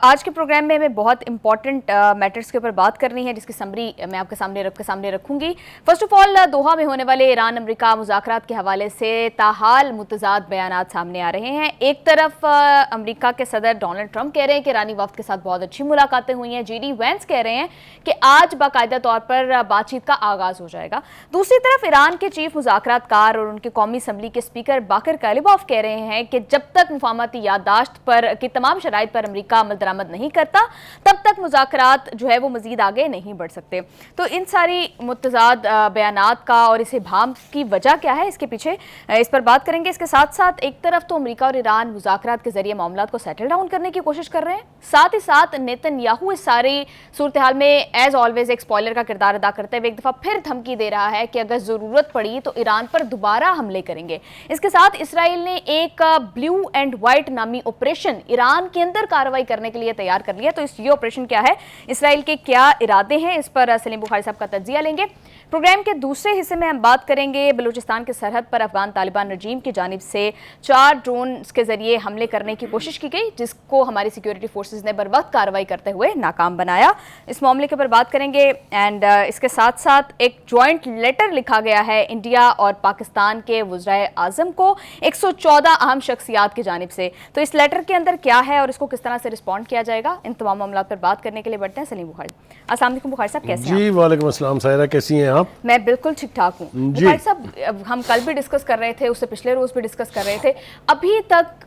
आज के प्रोग्राम में हमें बहुत इंपॉर्टेंट मैटर्स के ऊपर बात करनी है, जिसकी समरी मैं आपके सामने रखूंगी। फर्स्ट ऑफ ऑल, दोहा में होने वाले ईरान अमेरिका मुज़ाकरात के हवाले से ताहाल मुतज़ाद बयानात सामने आ रहे हैं। एक तरफ अमेरिका के सदर डोनाल्ड ट्रंप कह रहे हैं कि ईरानी वफ्द के साथ बहुत अच्छी मुलाकातें हुई हैं। JD वैंस कह रहे हैं कि आज बाकायदा तौर पर बातचीत का आगाज़ हो जाएगा। दूसरी तरफ ईरान के चीफ मुज़ाकरातकार और उनकी कौमी असम्बली के स्पीकर बाकर कालिबॉफ कह रहे हैं कि जब तक मुफाहमती याददाश्त पर की तमाम शराइत पर अमेरिका अमल दरामद नहीं करता तब तक मुज़ाकरात जो है वो मजीद आगे नहीं बढ़ सकते। तो इन सारी मुतज़ाद बयानात का और इस इब्हाम की वजह क्या है, इसके पीछे इस पर बात करेंगे। इसके साथ साथ एक तरफ तो अमेरिका और ईरान मुज़ाकरात के जरिए मामलात को सेटल डाउन करने की कोशिश कर रहे हैं, साथ ही साथ नेतन्याहू इस सारी सूरत हाल में एज ऑलवेज एक स्पॉइलर का किरदार अदा करते हुए एक दफ़ा फिर धमकी दे रहा है कि अगर ज़रूरत पड़ी तो ईरान पर दोबारा हमले करेंगे। इसके साथ इसराइल ने एक ब्लू एंड वाइट नामी ऑपरेशन ईरान के अंदर कार्रवाई करने के लिए तैयार कर लिया। तो ये ऑपरेशन क्या है, इसराइल के क्या इरादे हैं, इस पर सलीम बुखारी साहब का तज्जिया लेंगे। प्रोग्राम के दूसरे हिस्से में हम बात करेंगे बलूचिस्तान के सरहद पर अफगान तालिबान रजीम की जानिब से 4 ड्रोन के जरिए हमले करने की कोशिश की गई, जिसको हमारी सिक्योरिटी फोर्सेज ने बर वक्त कार्रवाई करते हुए नाकाम बनाया। इस मामले के ऊपर बात करेंगे। एंड इसके साथ साथ एक ज्वाइंट लेटर लिखा गया है इंडिया और पाकिस्तान के वज़राए आज़म को 114 अहम शख्सियात की जानिब से। तो इस लेटर के अंदर क्या है और इसको किस तरह से रिस्पॉन्ड किया जाएगा, इन तमाम मामलों पर बात करने के लिए बढ़ते हैं सलीम बुखारी। अस्सलाम वालेकुम बुखारी साहब, कैसे हैं जी? वालेकुम अस्सलाम सायरा, कैसी हैं आप? मैं बिल्कुल ठीक ठाक हूँ बुखारी साहब। हम कल भी डिस्कस कर रहे थे, उससे पिछले रोज भी डिस्कस कर रहे थे। अभी तक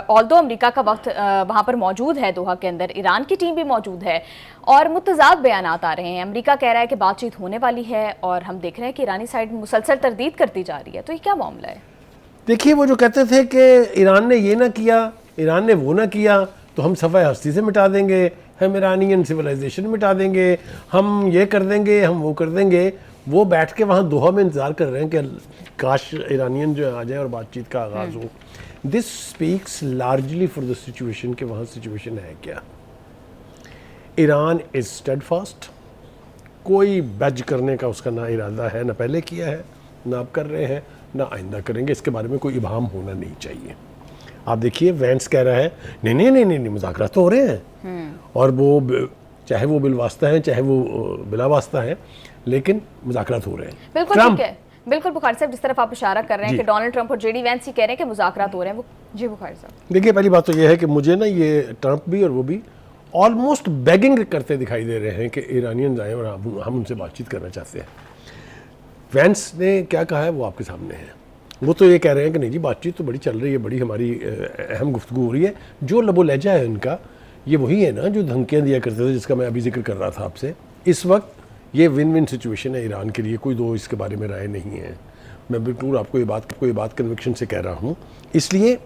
ऑल्दो अमेरिका का वक्त वहाँ पर मौजूद है, दोहा के अंदर ईरान की टीम भी मौजूद है और मुतज़ाद बयानात आ रहे हैं। अमेरिका कह रहा है कि बातचीत होने वाली है और हम देख रहे हैं कि ईरानी साइड मुसलसल तरदीद करती जा रही है। तो ये क्या मामला है? देखिए, वो जो कहते थे कि ईरान ने ये ना किया, ईरान ने वो ना किया, तो हम सफ़ाए हस्ती से मिटा देंगे, हम ईरानियन सिविलाइजेशन मिटा देंगे, हम ये कर देंगे, हम वो कर देंगे। वो बैठ के वहाँ दोहा में इंतज़ार कर रहे हैं कि काश ईरानियन जो आ जाए और बातचीत का आगाज़ हो। This speaks largely for the situation कि वहाँ सिचुएशन है क्या। ईरान इज़ स्टेडफास्ट, कोई बज करने का उसका ना इरादा है, ना पहले किया है, ना अब कर रहे हैं, ना आइंदा करेंगे। इसके बारे में कोई इबाहम होना नहीं चाहिए। आप देखिए, वैंस कह रहा है नहीं नहीं नहीं नहीं, नहीं मुज़ाकरात तो हो रहे हैं और वो चाहे वो बिलवास्ता है चाहे वो बिलावास्ता है, लेकिन मुज़ाकरात हो रहे हैं। बिल्कुल ठीक है, बिल्कुल बुखारी साहब, जिस तरफ आप इशारा कर रहे हैं कि डोनाल्ड ट्रंप और JD वैंस ही कह रहे हैं कि मुज़ाकरात हो रहे हैं। वो जी बुखारी साहब, देखिए, पहली बात तो ये है कि मुझे ना ये ट्रंप भी और वो भी ऑलमोस्ट बेगिंग करते दिखाई दे रहे हैं कि ईरानियन आए और हम उनसे बातचीत करना चाहते हैं। वैंस ने क्या कहा है वो आपके सामने है। वो तो ये कह रहे हैं कि नहीं जी, बातचीत तो बड़ी चल रही है, बड़ी हमारी अहम गुफ्तगू हो रही है। जो लबो लहजा है उनका, ये वही है ना जो धमकियाँ दिया करते थे, जिसका मैं अभी जिक्र कर रहा था आपसे। इस वक्त ये विन विन सिचुएशन है ईरान के लिए, कोई दो इसके बारे में राय नहीं है। मैं बिल्कुल आपको ये बात कन्विक्शन से कह रहा हूँ। इसलिए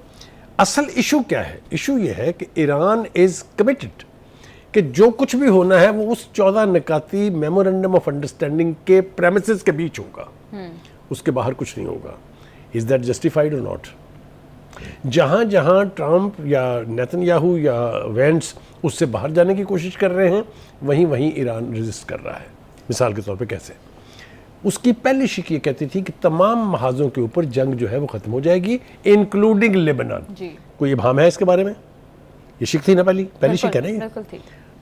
असल इशू क्या है? इशू ये है कि ईरान इज़ कमिटेड कि जो कुछ भी होना है वो उस 14 निकाती मेमोरेंडम ऑफ अंडरस्टैंडिंग के प्रेमिसेस के बीच होगा, उसके बाहर कुछ नहीं होगा। इज़ दैट जस्टिफाइड और नॉट? जहाँ जहाँ ट्रंप या नेतन्याहू या वैंस उससे बाहर जाने की कोशिश कर रहे हैं, वहीं वहीं ईरान रेजिस्ट कर रहा है। मिसाल के तौर पे कैसे? उसकी पहली शिक ये कहती थी कि तमाम महाजों के ऊपर जंग जो है वो ख़त्म हो जाएगी, इंक्लूडिंग लेबनान। कोई इबाहम है इसके बारे में? ये शिक थी ना, पहली शिक है ना ये।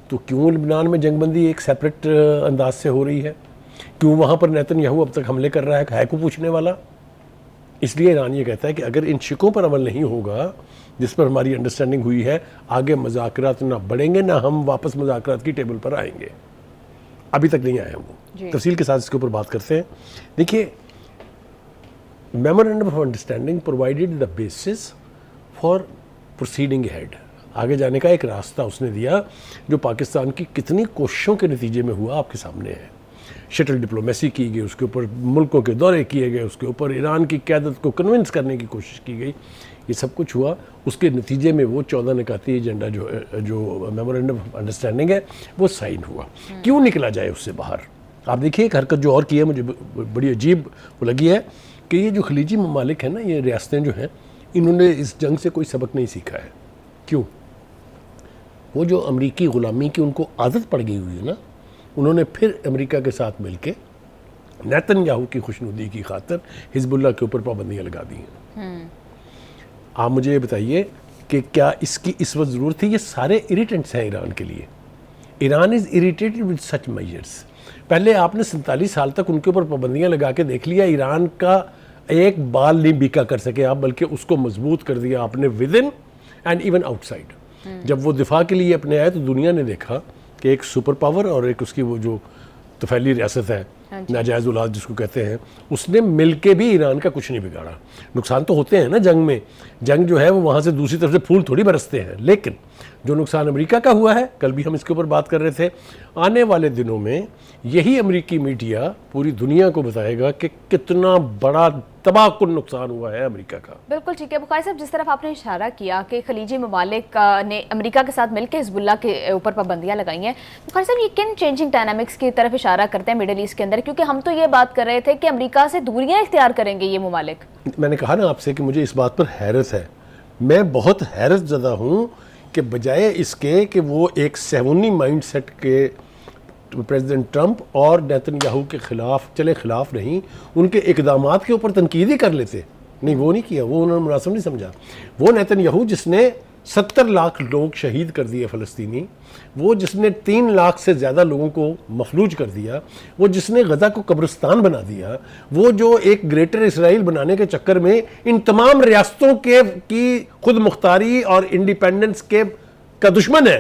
तो क्यों लेबनान में जंगबंदी एक सेपरेट अंदाज से हो रही है? क्यों वहाँ पर नेतन्याहू अब तक हमले कर रहा है को पूछने वाला? इसलिए ईरान ये कहता है कि अगर इन शिकों पर अमल नहीं होगा जिस पर हमारी अंडरस्टैंडिंग हुई है, आगे मुज़ाकरात ना बढ़ेंगे ना हम वापस मुज़ाकरात की टेबल पर आएंगे। अभी तक नहीं आए वो। तफसील के साथ इसके ऊपर बात करते हैं। देखिए, memorandum of understanding provided the basis for proceeding head, आगे जाने का एक रास्ता उसने दिया, जो पाकिस्तान की कितनी कोशिशों के नतीजे में हुआ आपके सामने है। शटल डिप्लोमेसी की गई, उसके ऊपर मुल्कों के दौरे किए गए, उसके ऊपर ईरान की क़यादत को कन्विंस करने की कोशिश की गई, ये सब कुछ हुआ। उसके नतीजे में वो 14 निकाती एजेंडा जो मेमोरेंडम ऑफ अंडरस्टैंडिंग है वो साइन हुआ। क्यों निकला जाए उससे बाहर? आप देखिए, एक हरकत जो और की है मुझे बड़ी अजीब वो लगी है कि ये जो खलीजी ममालिक हैं ना, ये रियासतें जो हैं, इन्होंने इस जंग से कोई सबक नहीं सीखा है। क्यों? वो जो अमरीकी ग़ुलामी की उनको आदत पड़ गई हुई है ना, उन्होंने फिर अमेरिका के साथ मिलके नेतन्याहू की खुशनुदी की खातिर हिजबुल्लाह के ऊपर पाबंदियाँ लगा दी हैं। आप मुझे ये बताइए कि क्या इसकी इस वक्त ज़रूरत थी। ये सारे इरिटेंट्स हैं ईरान के लिए। Iran is irritated with such measures. पहले आपने 47 साल तक उनके ऊपर पाबंदियां लगा के देख लिया, ईरान का एक बाल नहीं बीका कर सके आप, बल्कि उसको मजबूत कर दिया आपने with in and even outside. जब वो दिफा के लिए अपने आए तो दुनिया ने देखा कि एक सुपर पावर और एक उसकी वो जो तफैली रियासत है, नाजायज़ औलाद जिसको कहते हैं, उसने मिलके भी ईरान का कुछ नहीं बिगाड़ा। नुकसान तो होते हैं ना जंग में, जंग जो है वो वहाँ से दूसरी तरफ से फूल थोड़ी बरसते हैं, लेकिन जो नुकसान अमेरिका का हुआ है, कल भी हम इसके ऊपर बात कर रहे थे, आने वाले दिनों में यही अमेरिकी मीडिया पूरी दुनिया को बताएगा कि कितना बड़ा तबाहकुन नुकसान हुआ है अमेरिका का। बिल्कुल ठीक है बुखारी साहब, जिस तरफ आपने इशारा किया कि खलीजी ममालिक ने अमेरिका के साथ मिलकर हिजबुल्लाह के ऊपर पाबंदियां लगाई हैं, बुखारी साहब ये किन चेंजिंग डायनामिक्स की तरफ इशारा करते हैं मिडिल ईस्ट के अंदर? क्योंकि हम तो ये बात कर रहे थे कि अमेरिका से दूरियां इख्तियार करेंगे ये ममालिक। मैंने कहा ना आपसे कि मुझे इस बात पर हैरत है, मैं बहुत हैरत ज़दा हूँ कि बजाय इसके कि वो एक सेवनी माइंड सेट के प्रेसिडेंट ट्रंप और नेतन्याहू के खिलाफ चले, खिलाफ नहीं, उनके इकदामात के ऊपर तनकीद ही कर लेते, नहीं वो नहीं किया, वो उन्होंने मुनासिब नहीं समझा। वो नेतन्याहू जिसने 70 लाख लोग शहीद कर दिए फ़लस्तीनी, वो जिसने 3 लाख से ज़्यादा लोगों को मखलूज कर दिया, वो जिसने गज़ा को कब्रिस्तान बना दिया, वो जो एक ग्रेटर इसराइल बनाने के चक्कर में इन तमाम रियासतों के की खुद मुख्तारी और इंडिपेंडेंस के का दुश्मन है,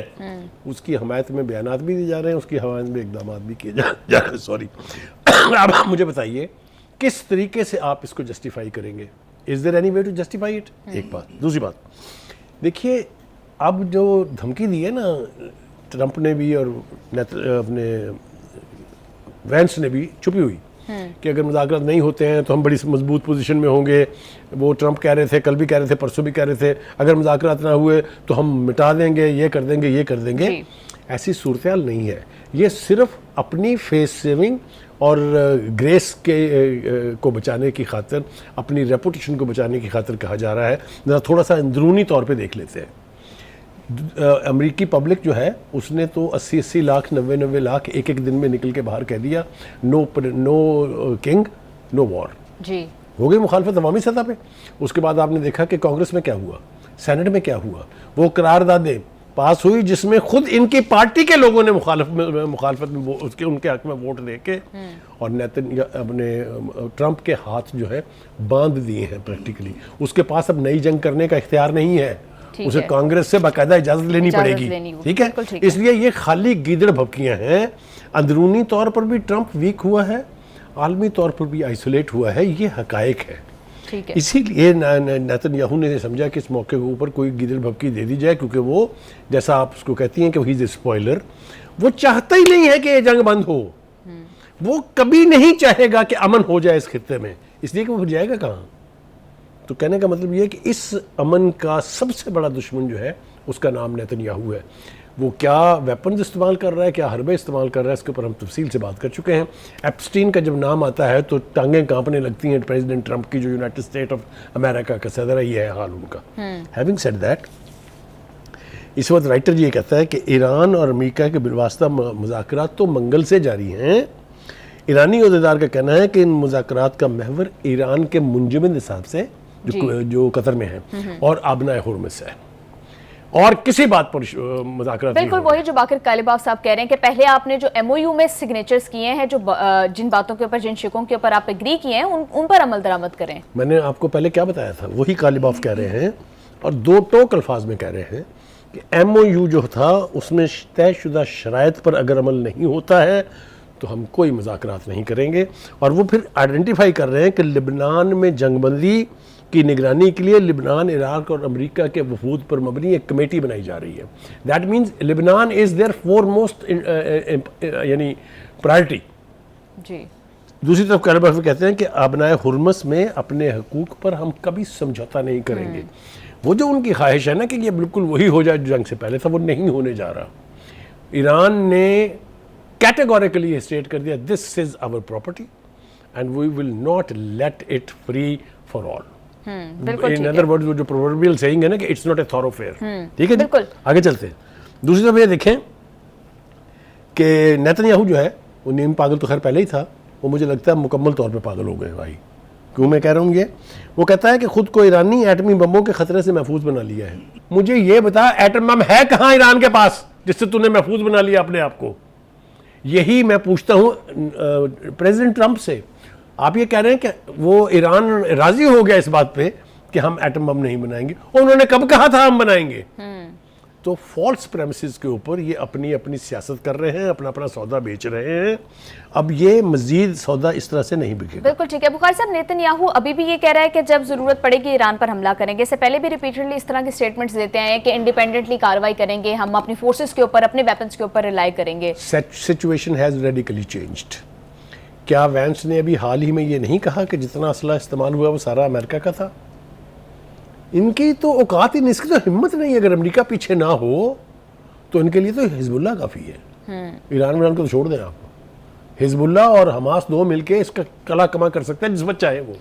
उसकी हमायत में बयानात भी दिए जा रहे हैं, उसकी हमायत में इकदाम भी किए जा रहे हैं। सॉरी। अब आप मुझे बताइए किस तरीके से आप इसको जस्टिफाई करेंगे? Is there any way to justify it? एक बात। दूसरी बात देखिए, अब जो धमकी दी है ना ट्रंप ने भी और अपने वैंस ने भी, छुपी हुई, कि अगर मुज़ाकरात नहीं होते हैं तो हम बड़ी मजबूत पोजीशन में होंगे। वो ट्रंप कह रहे थे, कल भी कह रहे थे, परसों भी कह रहे थे, अगर मुज़ाकरात ना हुए तो हम मिटा देंगे, ये कर देंगे, ये कर देंगे। ऐसी सूरत हाल नहीं है। ये सिर्फ अपनी फेस सेविंग और ग्रेस के को बचाने की खातिर, अपनी रेपुटेशन को बचाने की खातिर कहा जा रहा है। ज़रा थोड़ा सा अंदरूनी तौर पे देख लेते हैं। अमेरिकी पब्लिक जो है उसने तो 80-80 लाख, 90-90 लाख एक एक दिन में निकल के बाहर कह दिया, नो किंग नो वॉर। जी हो गई मुखालफत अवामी सतह पे। उसके बाद आपने देखा कि कांग्रेस में क्या हुआ, सेनेट में क्या हुआ, वो करारदादें पास हुई जिसमें खुद इनकी पार्टी के लोगों ने मुखालफत में उसके उनके हक में वोट दे के और अपने ट्रंप के हाथ जो है बांध दिए हैं प्रैक्टिकली। उसके पास अब नई जंग करने का इख्तियार नहीं है, उसे कांग्रेस से बाकायदा इजाजत लेनी पड़ेगी। ठीक है, इसलिए ये खाली गीदड़ भभकियां हैं। अंदरूनी तौर पर भी ट्रंप वीक हुआ है, आलमी तौर पर भी आइसोलेट हुआ है, ये हकायक है। इसीलिए नेतन्याहू ने समझा कि इस मौके के ऊपर कोई गिदड़ भभकी दे दी जाए, क्योंकि वो, जैसा आप उसको कहती हैं कि ही इज ए स्पॉइलर, वो चाहता ही नहीं है कि ये जंग बंद हो। वो कभी नहीं चाहेगा कि अमन हो जाए इस खित्ते में, इसलिए कि वो जाएगा कहाँ। तो कहने का मतलब ये है कि इस अमन का सबसे बड़ा दुश्मन जो है उसका नाम नेतन्याहू है। वो क्या वेपन्स इस्तेमाल कर रहा है, क्या हरबे इस्तेमाल कर रहा है, इसके ऊपर हम तफसील से बात कर चुके हैं। एप्स्टीन का जब नाम आता है तो टांगें कांपने लगती हैं प्रेसिडेंट ट्रंप की, जो यूनाइटेड स्टेट ऑफ अमेरिका का सदर है, ये है हाल उनका। हैविंग सेड दैट, इस वक्त राइटर ये कहता है कि ईरान और अमेरिका के बिलवास्ता मुज़ाकरात तो मंगल से जारी हैं। ईरानी अहदेदार का कहना है कि इन मुज़ाकरात का महवर ईरान के मुंजमद हिसाब से जो कतर में है और आबनाए हुर्मुज़ है, और किसी बात पर मुज़ाकरात नहीं। बिल्कुल वही जो बाकिर कालिबाफ साहब कह रहे हैं कि पहले आपने जो MOU में सिग्नेचर्स किए हैं, जो जिन बातों के ऊपर, जिन शिकों के ऊपर आप एग्री किए हैं, उन पर अमल दरामद करें। मैंने आपको पहले क्या बताया था, वही कालिबाफ कह रहे हैं और दो टोक अल्फाज में कह रहे हैं कि MOU जो था उसमें तयशुदा शराइत पर अगर अमल नहीं होता है तो हम कोई मुज़ाकरात नहीं करेंगे। और वो फिर आइडेंटिफाई कर रहे हैं कि लिबनान में जंगबंदी की निगरानी के लिए लिबनान, इराक और अमेरिका के वफूद पर मबनी एक कमेटी बनाई जा रही है। That means Lebanon is there foremost यानी प्रायोरिटी। जी। दूसरी तरफ कालिबाफ कहते हैं कि आबनाए हुर्मुज़ में अपने हकूक़ पर हम कभी समझौता नहीं करेंगे। वो जो उनकी ख्वाहिश है ना कि ये बिल्कुल वही हो जाए जो जंग से पहले था, वो नहीं होने जा रहा। ईरान ने कैटेगोरिकली स्टेट कर दिया, this is our property and we will not let it free for all. In other words, वो जो प्रोवर्बियल सेइंग है ना कि इट्स नॉट ए थॉरोफेयर। ठीक है, बिल्कुल। आगे चलते हैं। दूसरी तरफ ये देखें कि नेतन्याहू जो है, वो नीम पागल तो खैर पहले ही था, वो मुझे लगता है मुकम्मल तौर पे पागल हो गए भाई, क्यों मैं कह रहा हूँ ये? वो कहता है कि खुद को ईरानी एटमी बमों के खतरे से महफूज बना लिया है। मुझे ये बता, एटम बम है कहाँ ईरान के पास जिससे तूने महफूज बना लिया अपने आप को? यही मैं पूछता हूँ प्रेसिडेंट ट्रंप से। आप ये कह रहे हैं कि वो ईरान राजी हो गया इस बात पे कि हम एटम बम नहीं बनाएंगे, उन्होंने कब कहा था हम बनाएंगे? तो फॉल्स प्रेमिसेस के ऊपर ये अपनी अपनी सियासत कर रहे हैं, अपना अपना सौदा बेच रहे हैं। अब ये मजीद सौदा इस तरह से नहीं बिकेगा। बिल्कुल ठीक है। बुखारी साहब, नेतन्याहू अभी भी ये कह रहा है कि जब जरूरत पड़ेगी ईरान पर हमला करेंगे। इससे पहले भी रिपीटेडली इस तरह के स्टेटमेंट्स देते हैं कि इंडिपेंडेंटली कार्रवाई करेंगे, हम अपनी फोर्सेस के ऊपर, अपने वेपन्स के ऊपर रिलाई करेंगे। Situation has radically changed. क्या वैंस ने अभी हाल ही में ये नहीं कहा कि जितना असला इस्तेमाल हुआ वो सारा अमेरिका का था? इनकी तो औकात ही नहीं, इसकी तो हिम्मत नहीं। अगर अमेरिका पीछे ना हो तो इनके लिए तो हिजबुल्लाह काफ़ी है। ईरान को तो छोड़ दें आप, हिजबुल्लाह और हमास दो मिलके इसका कला कमा कर सकते हैं जिस वक्त चाहे वो।